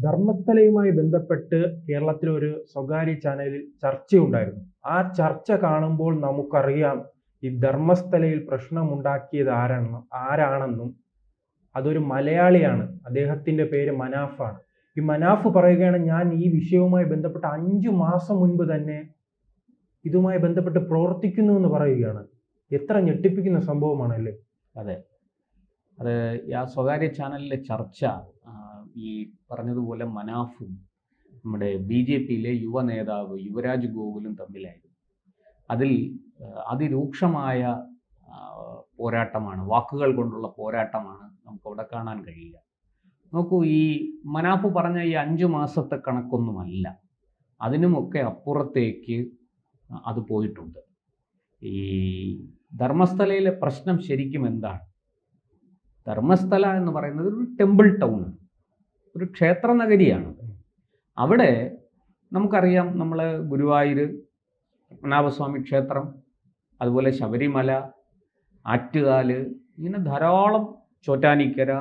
ധർമ്മസ്ഥലയുമായി ബന്ധപ്പെട്ട് കേരളത്തിലെ ഒരു സ്വകാര്യ ചാനലിൽ ചർച്ചയുണ്ടായിരുന്നു. ആ ചർച്ച കാണുമ്പോൾ നമുക്കറിയാം ഈ ധർമ്മസ്ഥലയിൽ പ്രശ്നമുണ്ടാക്കിയത് ആരാണെന്നും അതൊരു മലയാളിയാണ്. അദ്ദേഹത്തിന്റെ പേര് മനാഫാണ്. ഈ മനാഫ് പറയുകയാണ്, ഞാൻ ഈ വിഷയവുമായി ബന്ധപ്പെട്ട് 5 മാസം മുൻപ് തന്നെ ഇതുമായി ബന്ധപ്പെട്ട് പ്രവർത്തിക്കുന്നു എന്ന് പറയുകയാണ്. എത്ര ഞെട്ടിപ്പിക്കുന്ന സംഭവമാണല്ലേ. അതെ, അത് ആ സ്വകാര്യ ചാനലിലെ ചർച്ച ഈ പറഞ്ഞതുപോലെ മനാഫും നമ്മുടെ BJPയിലെ യുവ നേതാവ് യുവരാജ് ഗോകുലും തമ്മിലായിരുന്നു. അതിൽ അതിരൂക്ഷമായ പോരാട്ടമാണ്, വാക്കുകൾ കൊണ്ടുള്ള പോരാട്ടമാണ് നമുക്കവിടെ കാണാൻ കഴിയുക. നോക്കൂ, ഈ മനാഫ് പറഞ്ഞ ഈ 5 മാസത്തെ കണക്കൊന്നുമല്ല, അതിനുമൊക്കെ അപ്പുറത്തേക്ക് അത് പോയിട്ടുണ്ട്. ഈ ധർമ്മസ്ഥലയിലെ പ്രശ്നം ശരിക്കും എന്താണ്? ധർമ്മസ്ഥല എന്ന് പറയുന്നത് ഒരു ടെമ്പിൾ ടൗൺ, ഒരു ക്ഷേത്ര നഗരിയാണ്. അവിടെ നമുക്കറിയാം, നമ്മൾ ഗുരുവായൂർ പത്മനാഭസ്വാമി ക്ഷേത്രം, അതുപോലെ ശബരിമല, ആറ്റുകാല്, ഇങ്ങനെ ധാരാളം, ചോറ്റാനിക്കര,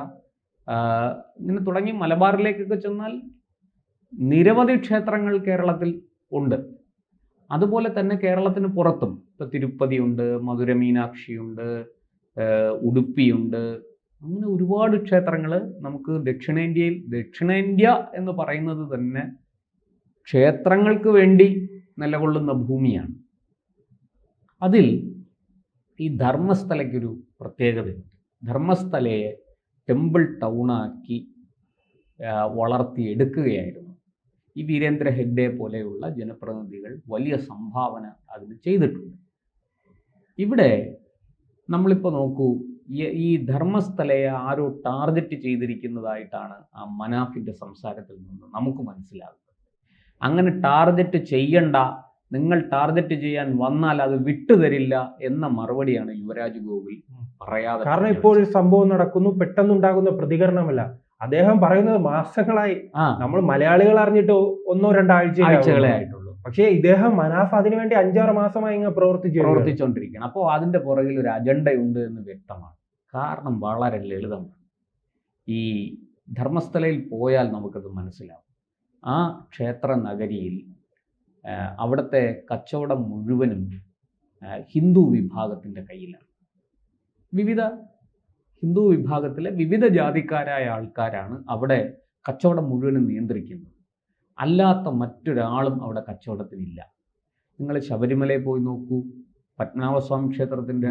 ഇങ്ങനെ തുടങ്ങി മലബാറിലേക്കൊക്കെ ചെന്നാൽ നിരവധി ക്ഷേത്രങ്ങൾ കേരളത്തിൽ ഉണ്ട്. അതുപോലെ തന്നെ കേരളത്തിന് പുറത്തും ഇപ്പോൾ തിരുപ്പതിയുണ്ട്, മധുര മീനാക്ഷിയുണ്ട്, ഉടുപ്പിയുണ്ട്, അങ്ങനെ ഒരുപാട് ക്ഷേത്രങ്ങൾ നമുക്ക് ദക്ഷിണേന്ത്യ എന്ന് പറയുന്നത് തന്നെ ക്ഷേത്രങ്ങൾക്ക് വേണ്ടി നിലകൊള്ളുന്ന ഭൂമിയാണ്. അതിൽ ഈ ധർമ്മസ്ഥലയ്ക്കൊരു പ്രത്യേകതയുണ്ട്. ധർമ്മസ്ഥലയെ ടെമ്പിൾ ടൗണാക്കി വളർത്തിയെടുക്കുകയായിരുന്നു ഈ വീരേന്ദ്ര ഹെഗ്ഡെ പോലെയുള്ള ജനപ്രതിനിധികൾ. വലിയ സംഭാവന അതിന് ചെയ്തിട്ടുണ്ട്. ഇവിടെ നമ്മളിപ്പോൾ നോക്കൂ, ഈ ധർമ്മസ്ഥലയെ ആരോ ടാർഗറ്റ് ചെയ്തിരിക്കുന്നതായിട്ടാണ് ആ മനാഫിൻ്റെ സംസാരത്തിൽ നിന്ന് നമുക്ക് മനസ്സിലാകുന്നത്. അങ്ങനെ ടാർഗറ്റ് ചെയ്യണ്ട, നിങ്ങൾ ടാർഗറ്റ് ചെയ്യാൻ വന്നാൽ അത് വിട്ടുതരില്ല എന്ന മറുപടിയാണ് യുവരാജ് ഗോകുൽ പറയാതെ. കാരണം ഇപ്പോൾ ഒരു സംഭവം നടക്കുന്നു, പെട്ടെന്നുണ്ടാകുന്ന പ്രതികരണമല്ല. അദ്ദേഹം പറയുന്നത് മാസങ്ങളായി, നമ്മൾ മലയാളികൾ അറിഞ്ഞിട്ട് 1-2 ആഴ്ചകളെ ആയിട്ടുള്ളൂ. പക്ഷേ ഇദ്ദേഹം മനാഫ് അതിനുവേണ്ടി 5-6 മാസമായി ഇങ്ങനെ പ്രവർത്തിച്ചുകൊണ്ടിരിക്കുകയാണ്. അപ്പോൾ അതിൻ്റെ പുറകിൽ ഒരു അജണ്ടയുണ്ട് എന്ന് വ്യക്തമാണ്. കാരണം വളരെ ലളിതമാണ്. ഈ ധർമ്മസ്ഥലയിൽ പോയാൽ നമുക്കത് മനസ്സിലാവും. ആ ക്ഷേത്ര നഗരിയിൽ അവിടുത്തെ കച്ചവടം മുഴുവനും ഹിന്ദു വിഭാഗത്തിൻ്റെ കയ്യിലാണ്. ഹിന്ദു വിഭാഗത്തിലെ വിവിധ ജാതിക്കാരായ ആൾക്കാരാണ് അവിടെ കച്ചവടം മുഴുവനും നിയന്ത്രിക്കുന്നത്. അല്ലാത്ത മറ്റൊരാളും അവിടെ കച്ചവടത്തിനില്ല. നിങ്ങൾ ശബരിമലയിൽ പോയി നോക്കൂ, പത്മനാഭസ്വാമി ക്ഷേത്രത്തിൻ്റെ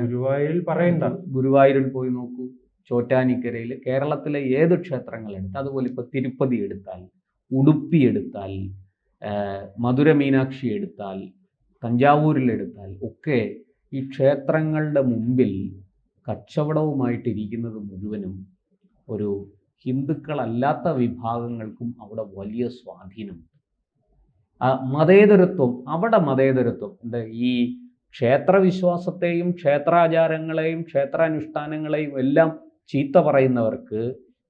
ഗുരുവായൂരിൽ പോയി നോക്കൂ, ചോറ്റാനിക്കരയിൽ, കേരളത്തിലെ ഏത് ക്ഷേത്രങ്ങൾ എടുത്താൽ, അതുപോലെ ഇപ്പോൾ തിരുപ്പതി എടുത്താൽ, ഉടുപ്പി എടുത്താൽ, മധുര മീനാക്ഷി എടുത്താൽ, തഞ്ചാവൂരിലെടുത്താൽ ഒക്കെ ഈ ക്ഷേത്രങ്ങളുടെ മുമ്പിൽ കച്ചവടവുമായിട്ടിരിക്കുന്നത് മുഴുവനും ഒരു ഹിന്ദുക്കളല്ലാത്ത വിഭാഗങ്ങൾക്കും അവിടെ വലിയ സ്വാധീനമുണ്ട്. മതേതരത്വം എന്താ, ഈ ക്ഷേത്രവിശ്വാസത്തെയും ക്ഷേത്രാചാരങ്ങളെയും ക്ഷേത്രാനുഷ്ഠാനങ്ങളെയും എല്ലാം ചീത്ത പറയുന്നവർക്ക്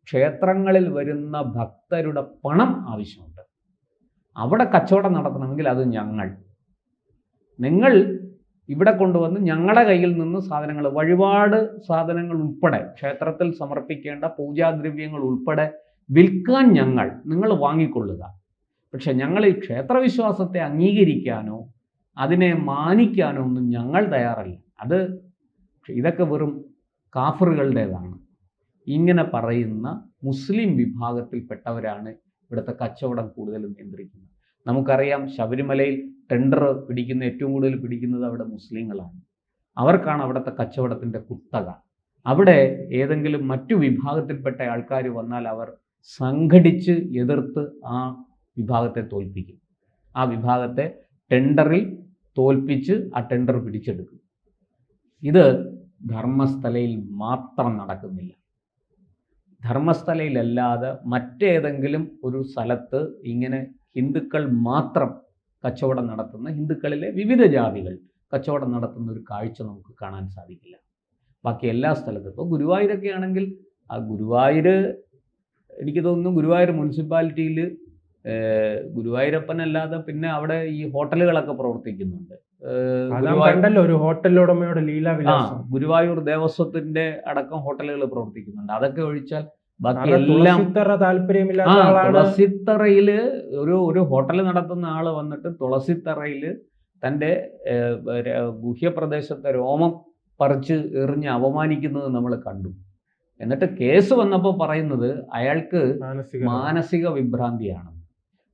ക്ഷേത്രങ്ങളിൽ വരുന്ന ഭക്തരുടെ പണം ആവശ്യമുണ്ട്. അവിടെ കച്ചവടം നടത്തണമെങ്കിൽ അത് നിങ്ങൾ ഇവിടെ കൊണ്ടുവന്ന് ഞങ്ങളുടെ കയ്യിൽ നിന്ന് സാധനങ്ങൾ, വഴിപാട് സാധനങ്ങൾ ഉൾപ്പെടെ, ക്ഷേത്രത്തിൽ സമർപ്പിക്കേണ്ട പൂജാദ്രവ്യങ്ങൾ ഉൾപ്പെടെ വിൽക്കാൻ നിങ്ങൾ വാങ്ങിക്കൊള്ളുക. പക്ഷെ ഞങ്ങൾ ഈ ക്ഷേത്രവിശ്വാസത്തെ അംഗീകരിക്കാനോ അതിനെ മാനിക്കാനോ ഒന്നും ഞങ്ങൾ തയ്യാറല്ല. ഇതൊക്കെ വെറും കാഫറുകളുടേതാണ്. ഇങ്ങനെ പറയുന്ന മുസ്ലിം വിഭാഗത്തിൽപ്പെട്ടവരാണ് ഇവിടുത്തെ കച്ചവടം കൂടുതലും നിയന്ത്രിക്കുന്നത്. നമുക്കറിയാം, ശബരിമലയിൽ ടെൻഡർ ഏറ്റവും കൂടുതൽ പിടിക്കുന്നത് അവിടെ മുസ്ലിങ്ങളാണ്. അവർക്കാണ് അവിടുത്തെ കച്ചവടത്തിൻ്റെ കുത്തക. അവിടെ ഏതെങ്കിലും മറ്റു വിഭാഗത്തിൽപ്പെട്ട ആൾക്കാർ വന്നാൽ അവർ സംഘടിച്ച് എതിർത്ത് ആ വിഭാഗത്തെ തോൽപ്പിക്കും. ആ വിഭാഗത്തെ ടെൻഡറിൽ തോൽപ്പിച്ച് ആ ടെൻഡർ പിടിച്ചെടുക്കും. ഇത് ധർമ്മസ്ഥലയിൽ മാത്രം നടക്കുന്നില്ല. ധർമ്മസ്ഥലയിലല്ലാതെ മറ്റേതെങ്കിലും ഒരു സ്ഥലത്ത് ഇങ്ങനെ ഹിന്ദുക്കൾ മാത്രം കച്ചവടം നടത്തുന്ന, ഹിന്ദുക്കളിലെ വിവിധ ജാതികൾ കച്ചവടം നടത്തുന്ന ഒരു കാഴ്ച നമുക്ക് കാണാൻ സാധിക്കില്ല. ബാക്കി എല്ലാ സ്ഥലത്തും, ഇപ്പോൾ ഗുരുവായൂരൊക്കെ ആണെങ്കിൽ, ആ ഗുരുവായൂർ, എനിക്ക് തോന്നുന്നു ഗുരുവായൂർ മുനിസിപ്പാലിറ്റിയിൽ ഗുരുവായൂരപ്പനല്ലാതെ പിന്നെ അവിടെ ഈ ഹോട്ടലുകളൊക്കെ പ്രവർത്തിക്കുന്നുണ്ട്. ഒരു ഹോട്ടലുടമയുടെ ലീലാവിലാസം, ഗുരുവായൂർ ദേവസ്വത്തിന്റെ അടക്കം ഹോട്ടലുകൾ പ്രവർത്തിക്കുന്നുണ്ട്. അതൊക്കെ ഒഴിച്ചാൽ ബാക്കി കാരണം എല്ലാം തുളസിത്തറ താല്പര്യമില്ലാത്ത ആ ആളാണ്. തുളസിത്തറയില് ഒരു ഹോട്ടൽ നടത്തുന്ന ആള് വന്നിട്ട് തുളസിത്തറയില് തൻ്റെ ഗുഹ്യപ്രദേശത്തെ രോമം പറിച്ച് എറിഞ്ഞ് അപമാനിക്കുന്നത് നമ്മൾ കണ്ടു. എന്നിട്ട് കേസ് വന്നപ്പോൾ പറയുന്നത് അയാൾക്ക് മാനസിക മാനസിക വിഭ്രാന്തിയാണ്.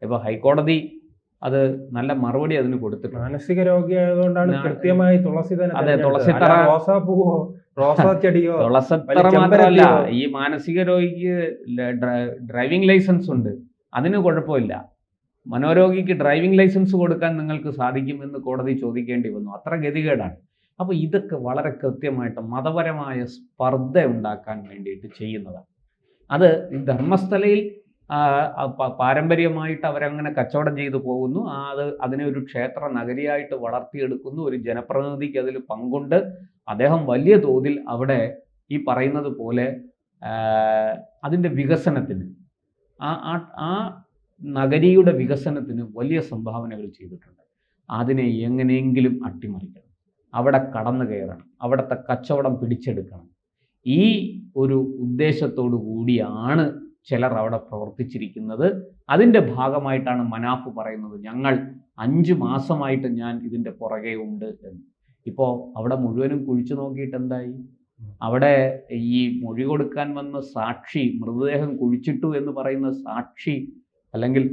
ഇപ്പോൾ ഹൈക്കോടതി അത് നല്ല മറുപടി അതിന് കൊടുത്തിട്ടുണ്ട്. മാനസിക രോഗിയായതുകൊണ്ടാണ് കൃത്യമായി തുളസി തന്നെ അതെ, തിരഞ്ഞെടുത്തത്. തുളസിത്തറ അല്ല റോസാപ്പൂവോ റോസാ ചെടിയോ തുളസിത്തറ വലിയ മാത്രമല്ല, ചെമ്പരത്തിയോ. ഈ മാനസിക രോഗിക്ക് ഡ്രൈവിംഗ് ലൈസൻസ് ഉണ്ട്, അതിന് കുഴപ്പമില്ല. മനോരോഗിക്ക് ഡ്രൈവിംഗ് ലൈസൻസ് കൊടുക്കാൻ നിങ്ങൾക്ക് സാധിക്കുമെന്ന് കോടതി ചോദിക്കേണ്ടി വന്നു. അത്ര ഗതികേടാണ്. അപ്പോൾ ഇതൊക്കെ വളരെ കൃത്യമായിട്ട് മതപരമായ സ്പർദ്ധ ഉണ്ടാക്കാൻ വേണ്ടിയിട്ട് ചെയ്യുന്നതാണ്. അത് ഈ ധർമ്മസ്ഥലയിൽ പാരമ്പര്യമായിട്ട് അവരങ്ങനെ കച്ചവടം ചെയ്തു പോകുന്നു. അതിനെ ഒരു ക്ഷേത്ര നഗരിയായിട്ട് വളർത്തിയെടുക്കുന്നു. ഒരു ജനപ്രതിനിധിക്ക് അതിൽ പങ്കുണ്ട്. അദ്ദേഹം വലിയ തോതിൽ അവിടെ ഈ പറയുന്നത് പോലെ അതിൻ്റെ വികസനത്തിന്, ആ നഗരിയുടെ വികസനത്തിന് വലിയ സംഭാവനകൾ ചെയ്തിട്ടുണ്ട്. അതിനെ എങ്ങനെയെങ്കിലും അട്ടിമറിക്കണം, അവിടെ കടന്നു കയറണം, അവിടുത്തെ കച്ചവടം പിടിച്ചെടുക്കണം. ഈ ഒരു ഉദ്ദേശത്തോടു കൂടിയാണ് ചിലർ അവിടെ പ്രവർത്തിച്ചിരിക്കുന്നത്. അതിൻ്റെ ഭാഗമായിട്ടാണ് മനാഫ് പറയുന്നത്, ഞങ്ങൾ 5 മാസമായിട്ട് ഞാൻ ഇതിൻ്റെ പുറകെ ഉണ്ട് എന്ന്. ഇപ്പോൾ അവിടെ മുഴുവനും കുഴിച്ചു നോക്കിയിട്ട് എന്തായി? അവിടെ ഈ മൊഴി കൊടുക്കാൻ വന്ന സാക്ഷി, മൃതദേഹം കുഴിച്ചിട്ടു എന്ന് പറയുന്ന സാക്ഷി, അല്ലെങ്കിൽ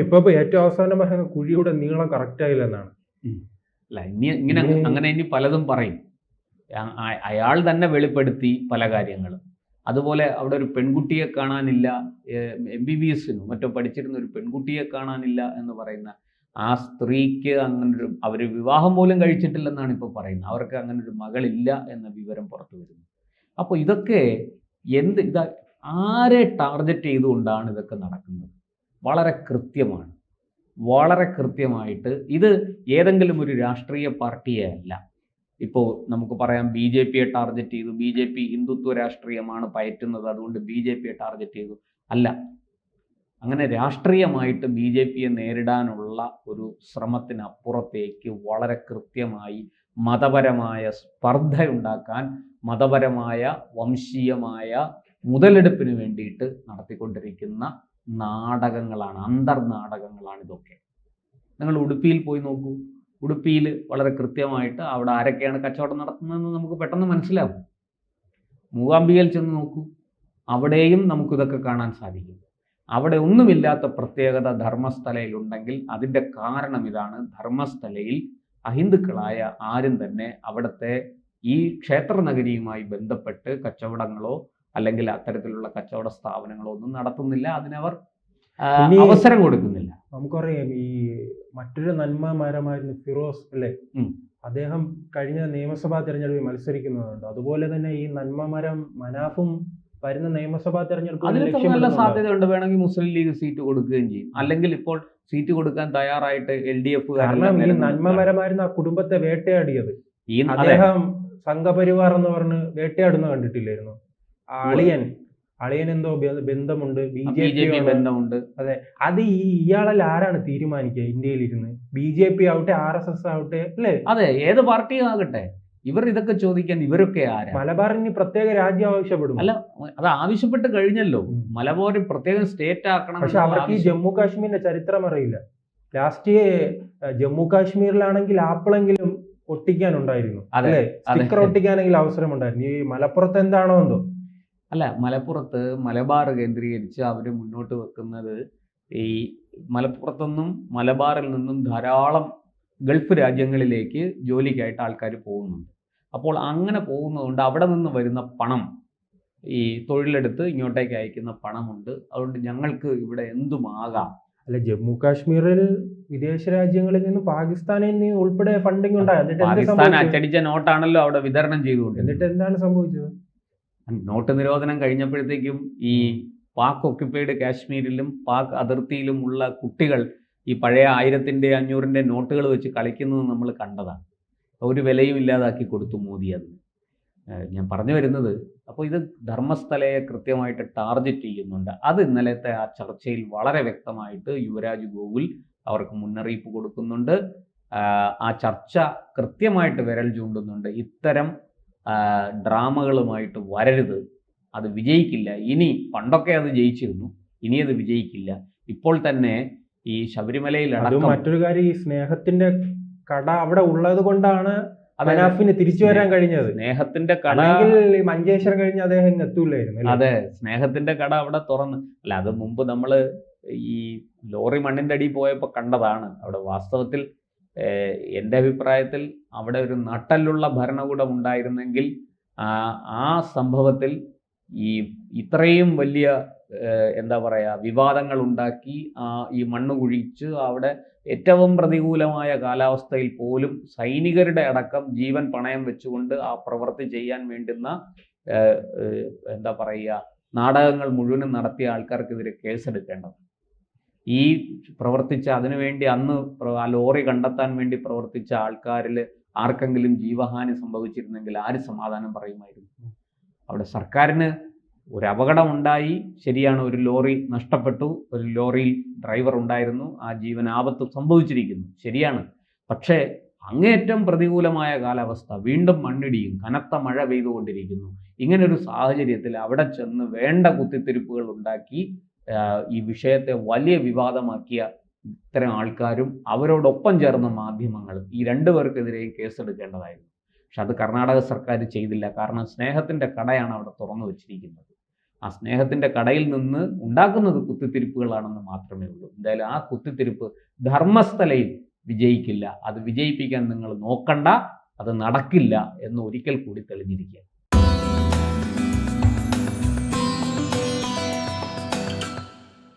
ഇപ്പൊ ഏറ്റവും അവസാനം പറയുന്ന കുഴിയുടെ നീളം കറക്റ്റ് ആയില്ലെന്നാണ്. അല്ല, അങ്ങനെ ഇനി പലതും പറയും. അയാൾ തന്നെ വെളിപ്പെടുത്തി പല കാര്യങ്ങളും. അതുപോലെ അവിടെ ഒരു പെൺകുട്ടിയെ കാണാനില്ല, MBBSനും മറ്റോ പഠിച്ചിരുന്ന ഒരു പെൺകുട്ടിയെ കാണാനില്ല എന്ന് പറയുന്ന ആ സ്ത്രീക്ക് അങ്ങനൊരു, അവർ വിവാഹം പോലും കഴിച്ചിട്ടില്ലെന്നാണ് ഇപ്പോൾ പറയുന്നത്. അവർക്ക് അങ്ങനൊരു മകളില്ല എന്ന വിവരം പുറത്തു വരുന്നു. അപ്പോൾ ഇതൊക്കെ ആരെ ടാർഗറ്റ് ചെയ്തുകൊണ്ടാണ് ഇതൊക്കെ നടക്കുന്നത്? വളരെ കൃത്യമാണ്, വളരെ കൃത്യമായിട്ട്. ഇത് ഏതെങ്കിലും ഒരു രാഷ്ട്രീയ പാർട്ടിയെ അല്ല. ഇപ്പോൾ നമുക്ക് പറയാം BJPയെ ടാർഗറ്റ് ചെയ്തു, BJP ഹിന്ദുത്വ രാഷ്ട്രീയമാണ് പയറ്റുന്നത്, അതുകൊണ്ട് BJPയെ ടാർഗറ്റ് ചെയ്തു. അല്ല, അങ്ങനെ രാഷ്ട്രീയമായിട്ട് BJPയെ നേരിടാനുള്ള ഒരു ശ്രമത്തിനപ്പുറത്തേക്ക് വളരെ കൃത്യമായി മതപരമായ സ്പർദ്ധയുണ്ടാക്കാൻ, മതപരമായ വംശീയമായ മുതലെടുപ്പിന് വേണ്ടിയിട്ട് നടത്തിക്കൊണ്ടിരിക്കുന്ന നാടകങ്ങളാണ്, അന്തർനാടകങ്ങളാണ് ഇതൊക്കെ. നിങ്ങൾ ഉടുപ്പിയിൽ പോയി നോക്കൂ. ഉടുപ്പിയിൽ വളരെ കൃത്യമായിട്ട് അവിടെ ആരൊക്കെയാണ് കച്ചവടം നടത്തുന്നതെന്ന് നമുക്ക് പെട്ടെന്ന് മനസ്സിലാവും. മൂകാംബികയിൽ ചെന്ന് നോക്കൂ, അവിടെയും നമുക്കിതൊക്കെ കാണാൻ സാധിക്കും. അവിടെ ഒന്നുമില്ലാത്ത പ്രത്യേകത ധർമ്മസ്ഥലയിലുണ്ടെങ്കിൽ അതിൻ്റെ കാരണം ഇതാണ്. ധർമ്മസ്ഥലയിൽ അഹിന്ദുക്കളായ ആരും തന്നെ അവിടുത്തെ ഈ ക്ഷേത്ര നഗരിയുമായി ബന്ധപ്പെട്ട് കച്ചവടങ്ങളോ അല്ലെങ്കിൽ അത്തരത്തിലുള്ള കച്ചവട സ്ഥാപനങ്ങളോ ഒന്നും നടത്തുന്നില്ല. അതിനവർ അവസരം കൊടുക്കുന്നില്ല. നമുക്കറിയാം, ഈ മറ്റൊരു നന്മമരമായിരുന്നു ഫിറോസ് അല്ലേ? അദ്ദേഹം കഴിഞ്ഞ നിയമസഭാ തെരഞ്ഞെടുപ്പിൽ മത്സരിക്കുന്നുണ്ട്. അതുപോലെ തന്നെ ഈ നന്മമരം മനാഫും വരുന്ന നിയമസഭാ തെരഞ്ഞെടുപ്പ് നല്ല സാധ്യതയുണ്ട്. വേണമെങ്കിൽ മുസ്ലിം ലീഗ് സീറ്റ് കൊടുക്കുകയും ചെയ്യും. അല്ലെങ്കിൽ ഇപ്പോൾ സീറ്റ് കൊടുക്കാൻ തയ്യാറായിട്ട് LDF. കാരണം ഈ നന്മമരമായിരുന്നു ആ കുടുംബത്തെ വേട്ടയാടിയത്. അദ്ദേഹം സംഘപരിവാർ എന്ന് പറഞ്ഞ് വേട്ടയാടുന്ന കണ്ടിട്ടില്ലായിരുന്നു? അളിയൻ എന്തോ ബന്ധമുണ്ട്, BJP ബന്ധമുണ്ട്. അതെ, അത് ഇയാളല്ല ആരാണ് തീരുമാനിക്കുക? ഇന്ത്യയിൽ ഇരുന്ന് BJP ആവട്ടെ, RSS ആവട്ടെ, അല്ലേ? അതെ, ഏത് പാർട്ടിയും ആകട്ടെ, ഇവർ ഇതൊക്കെ ചോദിക്കാൻ ഇവരൊക്കെ ആരാ? മലബാറിന് പ്രത്യേക രാജ്യം ആവശ്യപ്പെടും. അല്ല, അത് ആവശ്യപ്പെട്ട് കഴിഞ്ഞല്ലോ. മലബാറിൽ പ്രത്യേകം സ്റ്റേറ്റ് ആക്കണം. പക്ഷെ അവർക്ക് ഈ ജമ്മു കാശ്മീരിന്റെ ചരിത്രം അറിയില്ല. ലാസ്റ്റ് ജമ്മു കാശ്മീരിലാണെങ്കിൽ ആപ്പിളെങ്കിലും ഒട്ടിക്കാനുണ്ടായിരുന്നു, അല്ലേ? സ്റ്റിക്കർ ഒട്ടിക്കാനെങ്കിലും അവസരം ഉണ്ടായിരുന്നു. ഈ മലപ്പുറത്ത് എന്താണോ എന്തോ. അല്ല, മലപ്പുറത്ത് മലബാർ കേന്ദ്രീകരിച്ച് അവർ മുന്നോട്ട് വെക്കുന്നത്, ഈ മലപ്പുറത്തുനിന്നും മലബാറിൽ നിന്നും ധാരാളം ഗൾഫ് രാജ്യങ്ങളിലേക്ക് ജോലിക്കായിട്ട് ആൾക്കാർ പോകുന്നുണ്ട്. അപ്പോൾ അങ്ങനെ പോകുന്നതുകൊണ്ട് അവിടെ നിന്ന് വരുന്ന പണം, ഈ തൊഴിലെടുത്ത് ഇങ്ങോട്ടേക്ക് അയക്കുന്ന പണമുണ്ട്. അതുകൊണ്ട് ഞങ്ങൾക്ക് ഇവിടെ എന്തുമാകാം. അല്ല, ജമ്മു കാശ്മീരിൽ വിദേശ രാജ്യങ്ങളിൽ നിന്നും പാകിസ്ഥാനിൽ നിന്ന് ഉൾപ്പെടെ ഫണ്ടിങ് ഉണ്ടായി. പാകിസ്ഥാൻ അച്ചടിച്ച നോട്ടാണല്ലോ അവിടെ വിതരണം ചെയ്തുകൊണ്ട്. എന്നിട്ട് എന്താണ് സംഭവിച്ചത്? നോട്ട് നിരോധനം കഴിഞ്ഞപ്പോഴത്തേക്കും ഈ പാക് ഒക്യുപ്പൈഡ് കാശ്മീരിലും പാക് അതിർത്തിയിലുമുള്ള കുട്ടികൾ ഈ പഴയ 1000-ന്റെ 500-ന്റെ നോട്ടുകൾ വെച്ച് കളിക്കുന്നത് നമ്മൾ കണ്ടതാണ്. ഒരു വിലയും ഇല്ലാതാക്കി കൊടുത്തു മോദി അതിന്. ഞാൻ പറഞ്ഞു വരുന്നത്, അപ്പോൾ ഇത് ധർമ്മസ്ഥലയെ കൃത്യമായിട്ട് ടാർഗറ്റ് ചെയ്യുന്നുണ്ട്. അത് ഇന്നലത്തെ ആ ചർച്ചയിൽ വളരെ വ്യക്തമായിട്ട് യുവരാജ് ഗോകുൽ അവർക്ക് മുന്നറിയിപ്പ് കൊടുക്കുന്നുണ്ട്. ആ ചർച്ച കൃത്യമായിട്ട് വിരൽ ചൂണ്ടുന്നുണ്ട്. ഇത്തരം ഡ്രാമകളുമായിട്ട് വരരുത്. അത് വിജയിക്കില്ല. ഇനി പണ്ടൊക്കെ അത് ജയിച്ചിരുന്നു, ഇനി അത് വിജയിക്കില്ല. ഇപ്പോൾ തന്നെ ഈ ശബരിമലയിൽ അതും അടക്കം മറ്റൊരു കാര്യം, ഈ സ്നേഹത്തിന്റെ കട അവിടെ ഉള്ളത് കൊണ്ടാണ് അതെ, മനാഫിന് തിരിച്ചു വരാൻ കഴിഞ്ഞത്. സ്നേഹത്തിന്റെ കട, അല്ലെങ്കിൽ ഈ മഞ്ചേശ്വരം കഴിഞ്ഞ് അദ്ദേഹം ഇങ്ങ് എത്തൂലായിരുന്നു അല്ലേ? അതെ, സ്നേഹത്തിന്റെ കട അവിടെ തുറന്ന്. അല്ല, അത് മുമ്പ് നമ്മൾ ഈ ലോറി മണ്ണിന്റെ അടിയിൽ പോയപ്പോൾ കണ്ടതാണ്. അവിടെ വാസ്തവത്തിൽ എൻ്റെ അഭിപ്രായത്തിൽ അവിടെ ഒരു നട്ടലുള്ള ഭരണകൂടം ഉണ്ടായിരുന്നെങ്കിൽ ആ സംഭവത്തിൽ ഈ ഇത്രയും വലിയ എന്താ പറയുക വിവാദങ്ങൾ ഉണ്ടാക്കി ഈ മണ്ണ് കുഴിച്ച് അവിടെ ഏറ്റവും പ്രതികൂലമായ കാലാവസ്ഥയിൽ പോലും സൈനികരുടെ അടക്കം ജീവൻ പണയം വെച്ചുകൊണ്ട് ആ പ്രവൃത്തി ചെയ്യാൻ വേണ്ടുന്ന എന്താ പറയുക നാടകങ്ങൾ മുഴുവനും നടത്തിയ ആൾക്കാർക്കെതിരെ കേസെടുക്കേണ്ടത്. ഈ പ്രവർത്തിച്ച അതിനുവേണ്ടി അന്ന് ആ ലോറി കണ്ടെത്താൻ വേണ്ടി പ്രവർത്തിച്ച ആൾക്കാരിൽ ആർക്കെങ്കിലും ജീവഹാനി സംഭവിച്ചിരുന്നെങ്കിൽ ആര് സമാധാനം പറയുമായിരുന്നു? അവിടെ സർക്കാരിന് ഒരു അപകടമുണ്ടായി, ശരിയാണ്, ഒരു ലോറി നഷ്ടപ്പെട്ടു, ഒരു ലോറിയിൽ ഡ്രൈവർ ഉണ്ടായിരുന്നു, ആ ജീവൻ ആപത്ത് സംഭവിച്ചിരിക്കുന്നു, ശരിയാണ്. പക്ഷേ അങ്ങേയറ്റം പ്രതികൂലമായ കാലാവസ്ഥ, വീണ്ടും മണ്ണിടിയും, കനത്ത മഴ പെയ്തുകൊണ്ടിരിക്കുന്നു. ഇങ്ങനൊരു സാഹചര്യത്തിൽ അവിടെ ചെന്ന് വേണ്ട കുത്തിത്തിരിപ്പുകൾ ഉണ്ടാക്കി ഈ വിഷയത്തെ വലിയ വിവാദമാക്കിയ ഇത്തരം ആൾക്കാരും അവരോടൊപ്പം ചേർന്ന മാധ്യമങ്ങളും ഈ രണ്ടുപേർക്കെതിരെയും കേസെടുക്കേണ്ടതായിരുന്നു. പക്ഷെ അത് കർണാടക സർക്കാർ ചെയ്തില്ല. കാരണം സ്നേഹത്തിൻ്റെ കടയാണ് അവിടെ തുറന്നു വച്ചിരിക്കുന്നത്. ആ സ്നേഹത്തിൻ്റെ കടയിൽ നിന്ന് ഉണ്ടാക്കുന്നത് കുത്തിത്തിരിപ്പുകളാണെന്ന് മാത്രമേ ഉള്ളൂ. എന്തായാലും ആ കുത്തിത്തിരിപ്പ് ധർമ്മസ്ഥലയിൽ വിജയിക്കില്ല. അത് വിജയിപ്പിക്കാൻ നിങ്ങൾ നോക്കണ്ട, അത് നടക്കില്ല എന്ന് ഒരിക്കൽ കൂടി തെളിഞ്ഞിരിക്കുക.